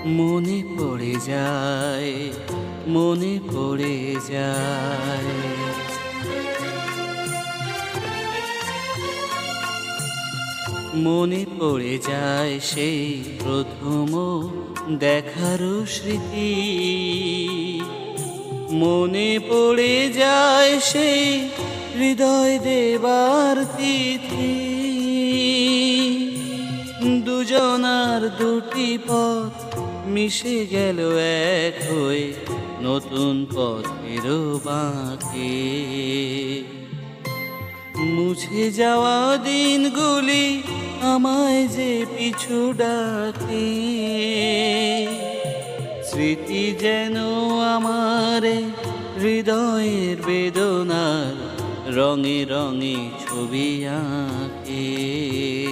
মনে পড়ে যায়, মনে পড়ে যায়। মনে পড়ে যায় সেই প্রথম দেখারও স্মৃতি। মনে পড়ে যায় সেই হৃদয় দেবার তিথি। দুজনার দুটি পথ মিশে গেল এক হয়ে নতুন পথেরও বাঁকে। মুছে যাওয়া দিনগুলি আমায় যে পিছু ডাকে। স্মৃতি যেন আমার হৃদয়ের বেদনার রঙে রঙে ছবি আঁকে।